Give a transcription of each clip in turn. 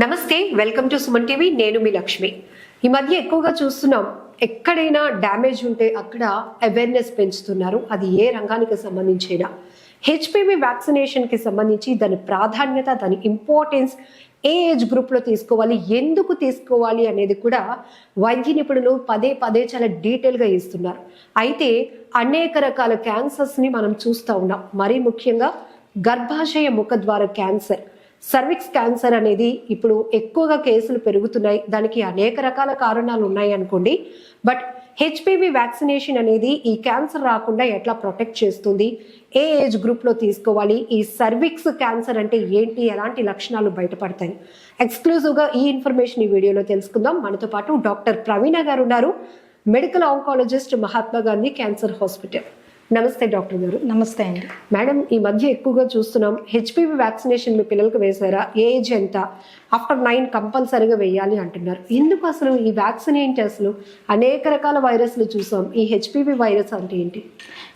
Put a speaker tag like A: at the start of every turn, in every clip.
A: నమస్తే, welcome to Suman TV. నేను మీ లక్ష్మి. ఈ మధ్య ఎక్కువగా చూస్తున్నాం, ఎక్కడైనా డ్యామేజ్ ఉంటే అక్కడ అవేర్నెస్ పెంచుతున్నారు. అది ఏ రంగానికి సంబంధించిన హెచ్పివి వ్యాక్సినేషన్కి సంబంధించి దాని ప్రాధాన్యత, దాని ఇంపార్టెన్స్, ఏ ఏజ్ గ్రూప్లో తీసుకోవాలి, ఎందుకు తీసుకోవాలి అనేది కూడా వైద్య నిపుణులు పదే పదే చాలా డీటెయిల్గా ఇస్తున్నారు. అయితే అనేక రకాల క్యాన్సర్స్ని మనం చూస్తూ ఉన్నాం. మరీ ముఖ్యంగా గర్భాశయ ముఖద్వార క్యాన్సర్, సర్విక్స్ క్యాన్సర్ అనేది ఇప్పుడు ఎక్కువగా కేసులు పెరుగుతున్నాయి. దానికి అనేక రకాల కారణాలు ఉన్నాయి అనుకోండి. బట్ హెచ్పివి వ్యాక్సినేషన్ అనేది ఈ క్యాన్సర్ రాకుండా ఎట్లా ప్రొటెక్ట్ చేస్తుంది, ఏ ఏజ్ గ్రూప్లో తీసుకోవాలి, ఈ సర్విక్స్ క్యాన్సర్ అంటే ఏంటి, ఎలాంటి లక్షణాలు బయటపడతాయి, ఎక్స్క్లూజివ్గా ఈ ఇన్ఫర్మేషన్ ఈ వీడియోలో తెలుసుకుందాం. మనతో పాటు డాక్టర్ ప్రవీణ గారు ఉన్నారు, medical oncologist, Mahatma Gandhi cancer hospital. నమస్తే డాక్టర్ గారు.
B: నమస్తే అండి.
A: మేడం, ఈ మధ్య ఎక్కువగా చూస్తున్నాం, హెచ్పివి వ్యాక్సినేషన్ మీ పిల్లలకు వేసారా, ఏజ్ ఎంత, ఆఫ్టర్ 9 కంపల్సరీగా వేయాలి అంటున్నారు. ఎందుకు అసలు ఈ వ్యాక్సిన్ ఏంటి? అసలు అనేక రకాల వైరస్లు చూసాం, ఈ హెచ్పివి వైరస్ అంటే ఏంటి?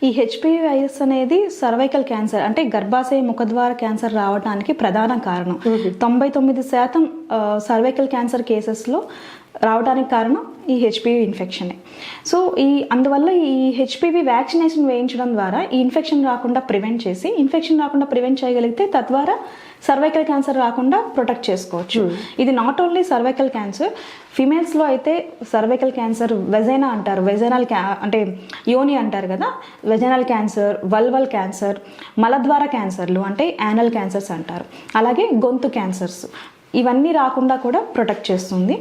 B: ఈ హెచ్పివి వైరస్ అనేది సర్వైకల్ క్యాన్సర్ అంటే గర్భాశయ ముఖద్వార క్యాన్సర్ రావడానికి ప్రధాన కారణం. 99% సర్వైకల్ క్యాన్సర్ కేసెస్లో రావడానికి కారణం ఈ హెచ్పివి ఇన్ఫెక్షనే. సో అందువల్ల ఈ హెచ్పివి వ్యాక్సినేషన్ వేయించడం ద్వారా ఈ ఇన్ఫెక్షన్ రాకుండా ప్రివెంట్ చేయగలిగితే తద్వారా సర్వైకల్ క్యాన్సర్ రాకుండా ప్రొటెక్ట్ చేసుకోవచ్చు. ఇది నాట్ ఓన్లీ సర్వైకల్ క్యాన్సర్, ఫిమేల్స్లో అయితే సర్వైకల్ క్యాన్సర్ వెజైనా అంటారు, వెజైనల్ అంటే యోని అంటారు కదా, వెజైనల్ క్యాన్సర్, వల్వల్ క్యాన్సర్, మలద్వార క్యాన్సర్లు అంటే యానల్ క్యాన్సర్స్ అంటారు. అలాగే గొంతు క్యాన్సర్స్, ఇవన్నీ రాకుండా కూడా ప్రొటెక్ట్ చేస్తుంది.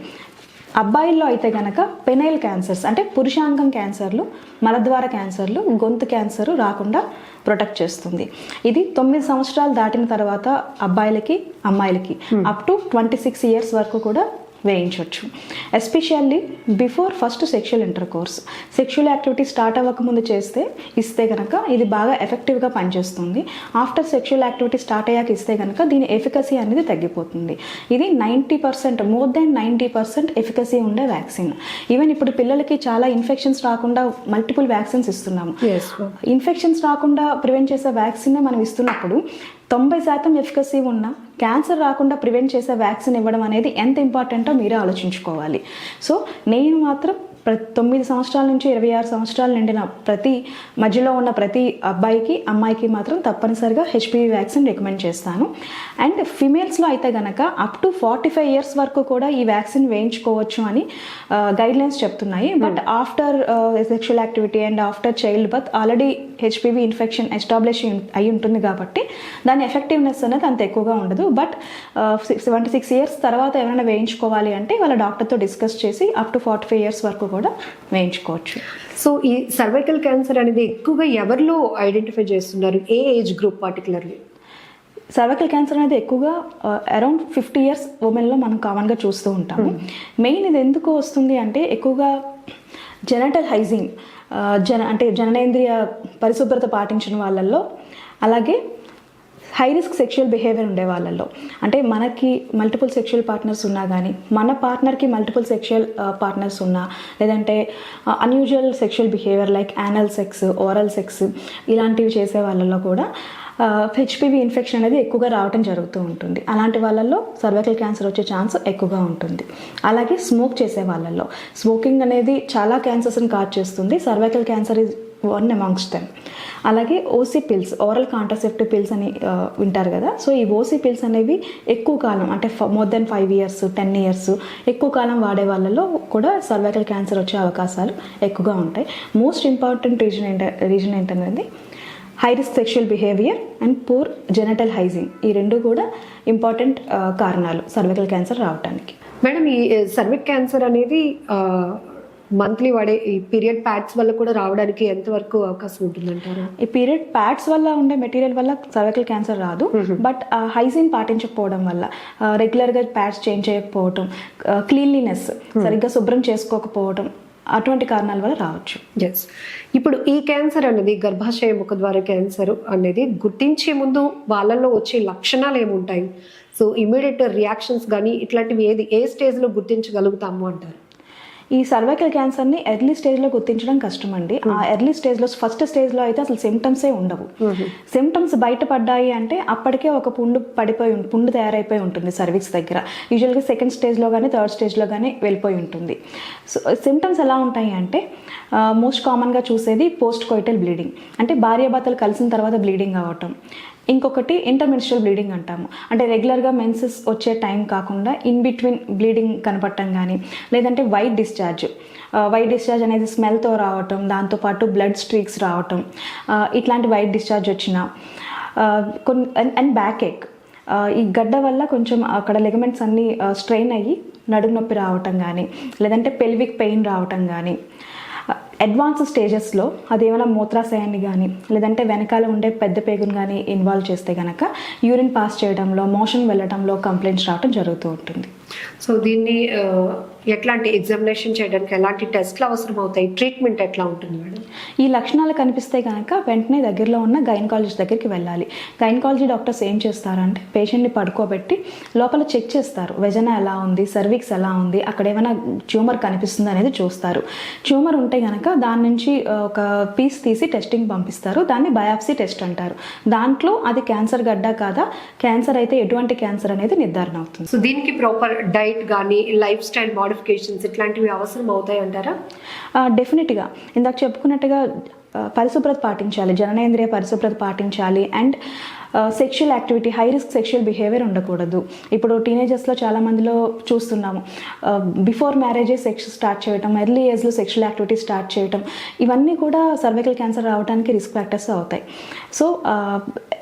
B: అబ్బాయిల్లో అయితే కనుక పెనైల్ క్యాన్సర్స్ అంటే పురుషాంగం క్యాన్సర్లు, మలద్వార క్యాన్సర్లు, గొంతు క్యాన్సర్ రాకుండా ప్రొటెక్ట్ చేస్తుంది. ఇది 9 సంవత్సరాలు దాటిన తర్వాత అబ్బాయిలకి, అమ్మాయిలకి అప్ టు 26 ఇయర్స్ వరకు కూడా వేయించవచ్చు. Especially before first sexual intercourse, sexual activity start అవ్వకముందు ఇస్తే కనుక ఇది బాగా ఎఫెక్టివ్గా పనిచేస్తుంది. ఆఫ్టర్ సెక్షువల్ యాక్టివిటీ స్టార్ట్ అయ్యాక ఇస్తే కనుక దీని ఎఫికసీ అనేది తగ్గిపోతుంది. ఇది 90%, మోర్ దాన్ 90% ఎఫికసీ ఉండే వ్యాక్సిన్. ఈవెన్ ఇప్పుడు పిల్లలకి చాలా ఇన్ఫెక్షన్స్ రాకుండా మల్టిపుల్ వ్యాక్సిన్స్ ఇస్తున్నాము. ఇన్ఫెక్షన్స్ రాకుండా ప్రివెంట్ చేసే వ్యాక్సిన్ మనం ఇస్తున్నప్పుడు 90% ఎఫికసీ ఉన్న క్యాన్సర్ రాకుండా ప్రివెంట్ చేసే వ్యాక్సిన్ ఇవ్వడం అనేది ఎంత ఇంపార్టెంటో మీరే ఆలోచించుకోవాలి. సో నేను మాత్రం 9 సంవత్సరాల నుంచి 26 సంవత్సరాలు నిండిన మధ్యలో ఉన్న ప్రతి అబ్బాయికి, అమ్మాయికి మాత్రం తప్పనిసరిగా హెచ్పివి వ్యాక్సిన్ రికమెండ్ చేస్తాను. అండ్ ఫిమేల్స్లో అయితే కనుక అప్ టు 45 ఇయర్స్ వరకు కూడా ఈ వ్యాక్సిన్ వేయించుకోవచ్చు అని గైడ్లైన్స్ చెప్తున్నాయి. But after sexual activity and after child birth already HPV infection establish అయి ఉంటుంది కాబట్టి దాని ఎఫెక్టివ్నెస్ అనేది అంత ఎక్కువగా ఉండదు. బట్ 76 ఇయర్స్ తర్వాత ఎవరైనా వేయించుకోవాలి అంటే వాళ్ళ డాక్టర్తో డిస్కస్ చేసి అప్ టు 45 ఇయర్స్ వరకు కూడా వేయించుకోవచ్చు.
A: సో ఈ సర్వైకల్ క్యాన్సర్ అనేది ఎక్కువగా ఎవరిలో ఐడెంటిఫై చేస్తున్నారు, ఏ age group particularly?
B: Cervical cancer అనేది ఎక్కువగా అరౌండ్ 50 ఇయర్స్ ఉమెన్లో మనం కామన్గా చూస్తూ ఉంటాము. మెయిన్ ఇది ఎందుకు వస్తుంది అంటే ఎక్కువగా జెనటల్ హైజీన్, అంటే జననేంద్రియ పరిశుభ్రత పాటించిన వాళ్ళల్లో, అలాగే హై రిస్క్ సెక్షువల్ బిహేవియర్ ఉండే వాళ్ళల్లో, అంటే మనకి మల్టిపుల్ సెక్షువల్ పార్ట్నర్స్ ఉన్నా కానీ, మన పార్ట్నర్కి మల్టిపుల్ సెక్షువల్ పార్ట్నర్స్ ఉన్నా, లేదంటే unusual sexual behaviour like anal sex, oral sex ఇలాంటివి చేసే వాళ్ళల్లో కూడా హెచ్పివి ఇన్ఫెక్షన్ అనేది ఎక్కువగా రావడం జరుగుతూ ఉంటుంది. అలాంటి వాళ్ళల్లో సర్వైకల్ క్యాన్సర్ వచ్చే ఛాన్స్ ఎక్కువగా ఉంటుంది. అలాగే స్మోక్ చేసే వాళ్ళల్లో, స్మోకింగ్ అనేది చాలా క్యాన్సర్స్ని కాజ్ చేస్తుంది. Cervical cancer is one amongst them. అలాగే OC pills, oral contraceptive pills అని వింటారు కదా. సో ఈ ఓసీ పిల్స్ అనేవి ఎక్కువ కాలం అంటే మోర్ దెన్ 5 ఇయర్స్ 10 ఇయర్స్ ఎక్కువ కాలం వాడే వాళ్ళలో కూడా సర్వైకల్ క్యాన్సర్ వచ్చే అవకాశాలు ఎక్కువగా ఉంటాయి. మోస్ట్ ఇంపార్టెంట్ రీజన్ ఏంటనేది high risk sexual behaviour and poor genital hygiene. ఈ రెండు కూడా ఇంపార్టెంట్ కారణాలు సర్వైకల్ క్యాన్సర్ రావడానికి.
A: మేడం, ఈ సర్విక్ క్యాన్సర్ అనేది మంత్లీ వాడే ఈ పీరియడ్ ప్యాడ్స్ వల్ల కూడా రావడానికి ఎంతవరకు అవకాశం ఉంటుందంటారు?
B: ఈ పీరియడ్ ప్యాడ్స్ వల్ల ఉండే మెటీరియల్ వల్ల సర్వైకల్ క్యాన్సర్ రాదు. బట్ హైజీన్ పాటించకపోవడం వల్ల, రెగ్యులర్గా ప్యాడ్స్ చేంజ్ చేయకపోవటం, క్లీన్లీనెస్ సరిగ్గా శుభ్రం చేసుకోకపోవటం, అటువంటి కారణాల వల్ల రావచ్చు.
A: ఎస్. ఇప్పుడు ఈ క్యాన్సర్ అనేది, గర్భాశయ ముఖద్వార క్యాన్సర్ అనేది గుర్తించే ముందు వాళ్ళల్లో వచ్చే లక్షణాలు ఏముంటాయి? సో ఇమీడియట్ రియాక్షన్స్ కానీ ఇట్లాంటివి ఏ స్టేజ్లో గుర్తించగలుగుతాము అంటారు?
B: ఈ సర్వైకల్ క్యాన్సర్ని ఎర్లీ స్టేజ్లో గుర్తించడం కష్టం అండి. ఆ ఎర్లీ స్టేజ్లో ఫస్ట్ స్టేజ్లో అయితే అసలు సిమ్టమ్సే ఉండవు. సిమ్టమ్స్ బయటపడ్డాయి అంటే అప్పటికే ఒక పుండు తయారైపోయి ఉంటుంది సర్వీక్స్ దగ్గర. యూజువల్గా సెకండ్ స్టేజ్లో కానీ థర్డ్ స్టేజ్లో కానీ వెళ్ళిపోయి ఉంటుంది. సో సిమ్టమ్స్ ఎలా ఉంటాయి అంటే మోస్ట్ కామన్గా చూసేది పోస్ట్ కోయిటల్ బ్లీడింగ్, అంటే భార్యాభర్తలు కలిసిన తర్వాత బ్లీడింగ్ అవ్వటం. ఇంకొకటి ఇంటర్మెన్స్ట్రల్ బ్లీడింగ్ అంటాము, అంటే రెగ్యులర్గా మెన్సెస్ వచ్చే టైం కాకుండా ఇన్ బిట్వీన్ బ్లీడింగ్ కనపడటం కానీ, లేదంటే వైట్ డిశ్చార్జ్ అనేది స్మెల్తో రావటం, దాంతోపాటు బ్లడ్ స్ట్రీక్స్ రావటం, ఇట్లాంటి వైట్ డిశ్చార్జ్ వచ్చిన అండ్ బ్యాక్ ఏక్, ఈ గడ్డ వల్ల కొంచెం అక్కడ లెగమెంట్స్ అన్నీ స్ట్రెయిన్ అయ్యి నడుము నొప్పి రావటం కానీ, లేదంటే పెల్విక్ పెయిన్ రావటం కానీ. అడ్వాన్స్ స్టేజెస్లో అదేమైనా మూత్రాశయాన్ని కానీ లేదంటే వెనకాల ఉండే పెద్ద పేగును కానీ ఇన్వాల్వ్ చేస్తే కనుక యూరిన్ పాస్ చేయడంలో, మోషన్ వెళ్ళడంలో కంప్లైంట్స్ రావడం జరుగుతూ ఉంటుంది.
A: సో దీన్ని ఎట్లాంటి ఎగ్జామినేషన్ చేయడానికి ఎలాంటి టెస్ట్లు అవసరం అవుతాయి, ట్రీట్మెంట్ ఎట్లా ఉంటుంది మేడం?
B: ఈ లక్షణాలు కనిపిస్తే కనుక వెంటనే దగ్గరలో ఉన్న గైనకాలజిస్ట్ దగ్గరికి వెళ్ళాలి. గైనకాలజీ డాక్టర్స్ ఏం చేస్తారంటే పేషెంట్ని పడుకోబెట్టి లోపల చెక్ చేస్తారు, వెజనా ఎలా ఉంది, సర్వీక్స్ ఎలా ఉంది, అక్కడ ఏమైనా ట్యూమర్ కనిపిస్తుంది అనేది చూస్తారు. ట్యూమర్ ఉంటే కనుక దాని నుంచి ఒక పీస్ తీసి టెస్టింగ్ పంపిస్తారు, దాన్ని బయాప్సీ టెస్ట్ అంటారు. దాంట్లో అది క్యాన్సర్ గడ్డ కాదా, క్యాన్సర్ అయితే ఎటువంటి క్యాన్సర్ అనేది నిర్ధారణ అవుతుంది.
A: సో దీనికి ప్రాపర్ డైట్ కానీ లైఫ్ స్టైల్ మోడిఫికేషన్స్ ఇట్లాంటివి అవసరం అవుతాయి అంటారా?
B: డెఫినెట్గా ఇందాక చెప్పుకున్నట్టుగా పరిశుభ్రత పాటించాలి, జననేంద్రియ పరిశుభ్రత పాటించాలి. And sexual activity, high risk sexual behaviour ఉండకూడదు. ఇప్పుడు టీనేజర్స్లో చాలా మందిలో చూస్తున్నాము, బిఫోర్ మ్యారేజే సెక్స్ స్టార్ట్ చేయటం, ఎర్లీ ఏజ్లో సెక్షువల్ యాక్టివిటీ స్టార్ట్ చేయటం, ఇవన్నీ కూడా సర్వైకల్ క్యాన్సర్ రావడానికి రిస్క్ ఫ్యాక్టర్స్ అవుతాయి. So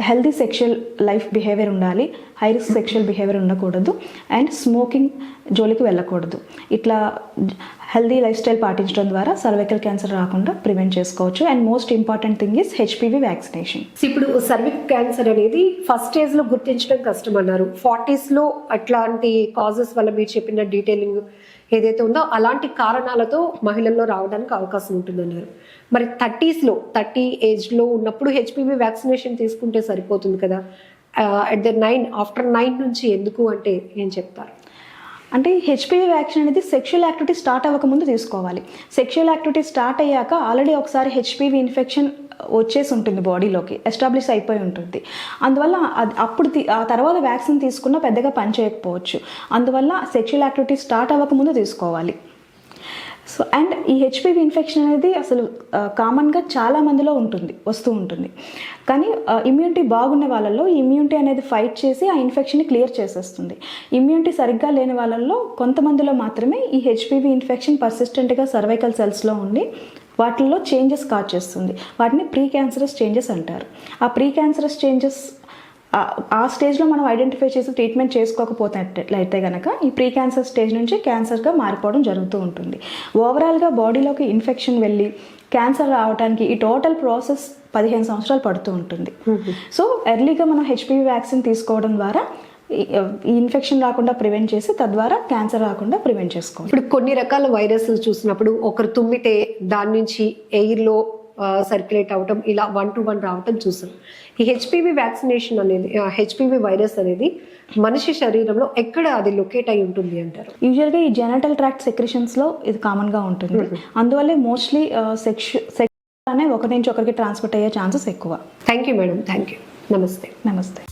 B: healthy sexual life behaviour ఉండాలి, హై రిస్క్ సెక్షువల్ బిహేవియర్ ఉండకూడదు, అండ్ స్మోకింగ్ జోలికి వెళ్ళకూడదు. ఇట్లా హెల్దీ లైఫ్ స్టైల్ పాటించడం ద్వారా సర్వైకల్ క్యాన్సర్ రాకుండా ప్రివెంట్ చేసుకోవచ్చు. And most important thing is HPV vaccination.
A: ఇప్పుడు సర్విక్ క్యాన్సర్ అనేది ఫస్ట్ స్టేజ్ లో గుర్తించడం కష్టం అన్నారు. 40s లో అట్లాంటి కాజెస్ వల్ల మీరు చెప్పిన డీటెయిలింగ్ ఏదైతే ఉందో అలాంటి కారణాలతో మహిళల్లో రావడానికి అవకాశం ఉంటుందన్నారు. మరి 30 ఏజ్లో ఉన్నప్పుడు హెచ్పివి వ్యాక్సినేషన్ తీసుకుంటే సరిపోతుంది కదా? ఆఫ్టర్ 9 నుంచి ఎందుకు అంటే ఏం చెప్తారు?
B: అంటే హెచ్పివి వ్యాక్సిన్ అనేది సెక్షువల్ యాక్టివిటీ స్టార్ట్ అవ్వకముందు తీసుకోవాలి. సెక్షువల్ యాక్టివిటీ స్టార్ట్ అయ్యాక ఆల్రెడీ ఒకసారి హెచ్పివి ఇన్ఫెక్షన్ వచ్చేసి ఉంటుంది, బాడీలోకి ఎస్టాబ్లిష్ అయిపోయి ఉంటుంది. అందువల్ల ఆ తర్వాత వ్యాక్సిన్ తీసుకున్నా పెద్దగా పనిచేయకపోవచ్చు. అందువల్ల సెక్షువల్ యాక్టివిటీ స్టార్ట్ అవ్వకముందు తీసుకోవాలి. సో అండ్ ఈ హెచ్పివి ఇన్ఫెక్షన్ అనేది అసలు కామన్గా చాలా మందిలో వస్తూ ఉంటుంది. కానీ ఇమ్యూనిటీ బాగున్న వాళ్ళల్లో ఇమ్యూనిటీ అనేది ఫైట్ చేసి ఆ ఇన్ఫెక్షన్ని క్లియర్ చేసేస్తుంది. ఇమ్యూనిటీ సరిగ్గా లేని వాళ్ళల్లో కొంతమందిలో మాత్రమే ఈ హెచ్పివి ఇన్ఫెక్షన్ పర్సిస్టెంట్గా సర్వైకల్ సెల్స్లో ఉండి వాటిల్లో చేంజెస్ కాజ్ చేస్తుంది. వాటిని ప్రీ క్యాన్సరస్ చేంజెస్ అంటారు. ఆ ప్రీ క్యాన్సరస్ చేంజెస్ ఆ స్టేజ్లో మనం ఐడెంటిఫై చేసి ట్రీట్మెంట్ చేసుకోకపోతే కనుక ఈ ప్రీ క్యాన్సర్ స్టేజ్ నుంచి క్యాన్సర్గా మారిపోవడం జరుగుతూ ఉంటుంది. ఓవరాల్గా బాడీలోకి ఇన్ఫెక్షన్ వెళ్ళి క్యాన్సర్ రావడానికి ఈ టోటల్ ప్రాసెస్ 15 సంవత్సరాలు పడుతూ ఉంటుంది. సో ఎర్లీగా మనం హెచ్పివి వ్యాక్సిన్ తీసుకోవడం ద్వారా ఈ ఇన్ఫెక్షన్ రాకుండా ప్రివెంట్ చేసి తద్వారా క్యాన్సర్ రాకుండా ప్రివెంట్ చేసుకోవాలి.
A: ఇప్పుడు కొన్ని రకాల వైరస్లు చూసినప్పుడు ఒకరు తుమ్మితే దాని నుంచి ఎయిర్లో సర్క్యులేట్ అవటం, ఇలా 1 to 1 రావటం చూసాం. ఈ హెచ్పివి వ్యాక్సినేషన్ అనేది, హెచ్పివి వైరస్ అనేది మనిషి శరీరంలో ఎక్కడ అది లొకేట్ అయి ఉంటుంది అంటారు?
B: యూజువల్గా ఈ జెనటల్ ట్రాక్ట్ సెక్రెషన్స్లో ఇది కామన్గా ఉంటుంది. అందువల్లే మోస్ట్లీ సెక్స్ ఒకరి నుంచి ఒకరికి ట్రాన్స్మిట్ అయ్యే ఛాన్సెస్ ఎక్కువ.
A: Thank you madam, thank you. నమస్తే.
B: నమస్తే.